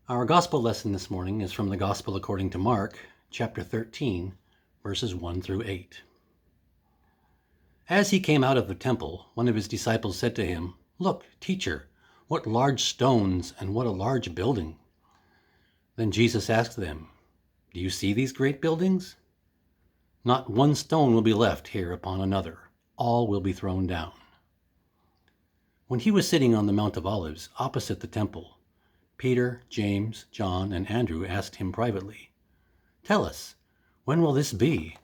Our gospel lesson this morning is from the Gospel according to Mark, chapter 13, verses 1 through 8. As he came out of the temple, one of his disciples said to him, "Look, teacher, what large stones and what a large building." Then Jesus asked them, "Do you see these great buildings? Not one stone will be left here upon another. All will be thrown down." When he was sitting on the Mount of Olives, opposite the temple, Peter, James, John, and Andrew asked him privately, "Tell us, when will this be?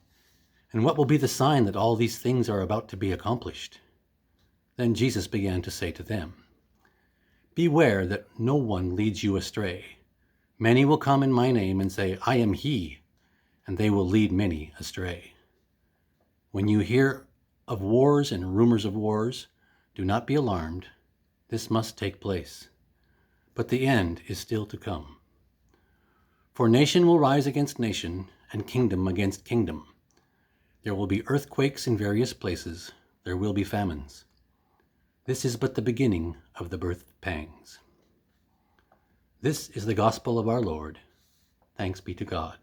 And what will be the sign that all these things are about to be accomplished?" Then Jesus began to say to them, "Beware that no one leads you astray. Many will come in my name and say, 'I am he,' and they will lead many astray. When you hear of wars and rumors of wars, do not be alarmed. This must take place. But the end is still to come. For nation will rise against nation, and kingdom against kingdom. There will be earthquakes in various places. There will be famines. This is but the beginning of the birth pangs." This is the gospel of our Lord. Thanks be to God.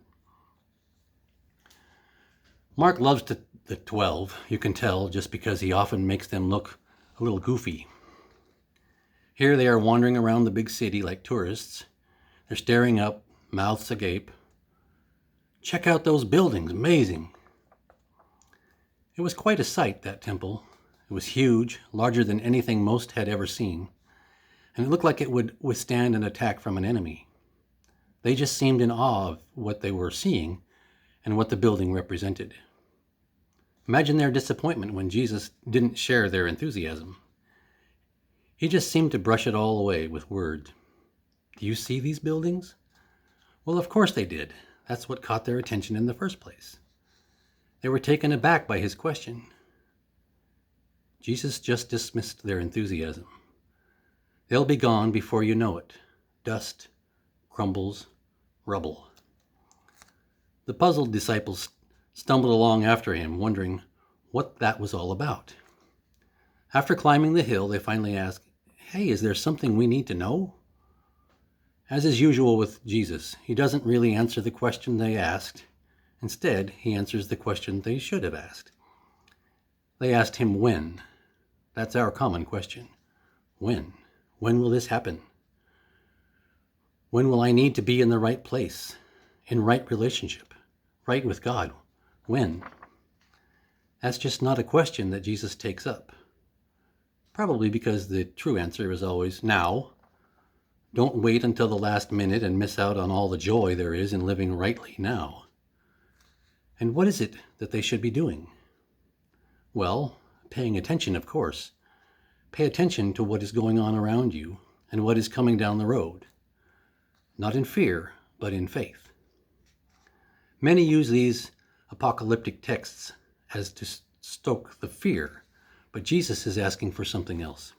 Mark loves the 12, you can tell, just because he often makes them look a little goofy. Here they are wandering around the big city like tourists. They're staring up, mouths agape. "Check out those buildings, amazing." It was quite a sight, that temple. It was huge, larger than anything most had ever seen, and it looked like it would withstand an attack from an enemy. They just seemed in awe of what they were seeing and what the building represented. Imagine their disappointment when Jesus didn't share their enthusiasm. He just seemed to brush it all away with words. "Do you see these buildings?" Well, of course they did. That's what caught their attention in the first place. They were taken aback by his question. Jesus just dismissed their enthusiasm. They'll be gone before you know it. Dust, crumbles, rubble. The puzzled disciples stumbled along after him, wondering what that was all about. After climbing the hill, they finally asked, "Hey, is there something we need to know?" As is usual with Jesus, he doesn't really answer the question they asked. Instead, he answers the question they should have asked. They asked him when. That's our common question. When? When will this happen? When will I need to be in the right place, in right relationship, right with God? When? That's just not a question that Jesus takes up. Probably because the true answer is always now. Don't wait until the last minute and miss out on all the joy there is in living rightly now. And what is it that they should be doing? Well, paying attention, of course. Pay attention to what is going on around you and what is coming down the road. Not in fear, but in faith. Many use these apocalyptic texts as to stoke the fear, but Jesus is asking for something else.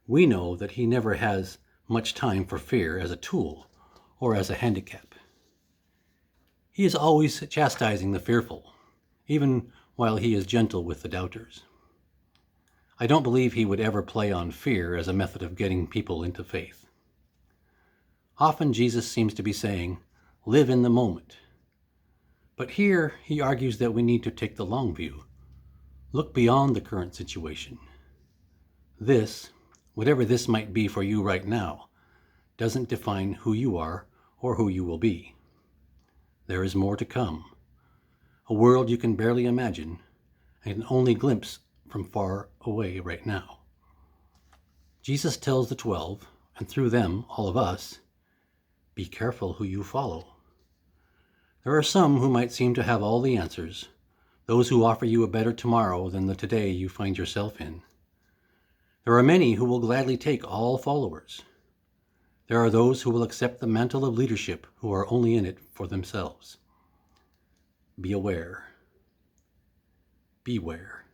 We know that he never has much time for fear as a tool or as a handicap. He is always chastising the fearful, even while he is gentle with the doubters. I don't believe he would ever play on fear as a method of getting people into faith. Often Jesus seems to be saying, live in the moment. But here he argues that we need to take the long view, look beyond the current situation. This, whatever this might be for you right now, doesn't define who you are or who you will be. There is more to come, a world you can barely imagine and can only glimpse from far away right now. Jesus tells the 12, and through them, all of us, be careful who you follow. There are some who might seem to have all the answers, those who offer you a better tomorrow than the today you find yourself in. There are many who will gladly take all followers. There are those who will accept the mantle of leadership who are only in it for themselves. Be aware. Beware.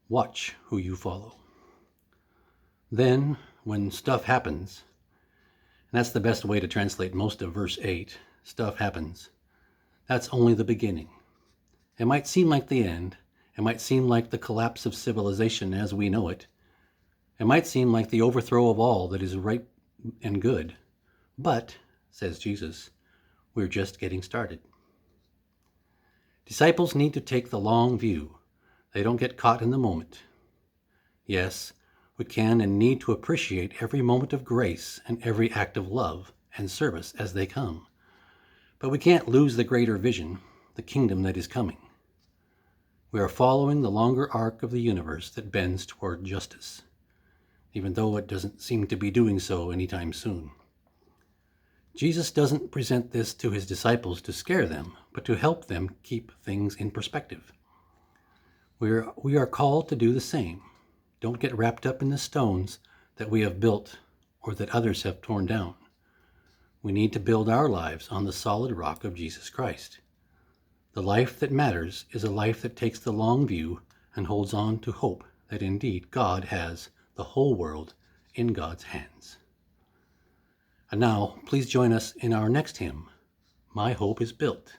Watch who you follow. Then, when stuff happens, and that's the best way to translate most of verse 8, stuff happens, that's only the beginning. It might seem like the end. It might seem like the collapse of civilization as we know it. It might seem like the overthrow of all that is right and good. But, says Jesus, we're just getting started. Disciples need to take the long view. They don't get caught in the moment. Yes, we can and need to appreciate every moment of grace and every act of love and service as they come. But we can't lose the greater vision, the kingdom that is coming. We are following the longer arc of the universe that bends toward justice, even though it doesn't seem to be doing so anytime soon. Jesus doesn't present this to his disciples to scare them, but to help them keep things in perspective. We are called to do the same. Don't get wrapped up in the stones that we have built or that others have torn down. We need to build our lives on the solid rock of Jesus Christ. The life that matters is a life that takes the long view and holds on to hope that indeed God has the whole world in God's hands. And now, please join us in our next hymn, My Hope is Built.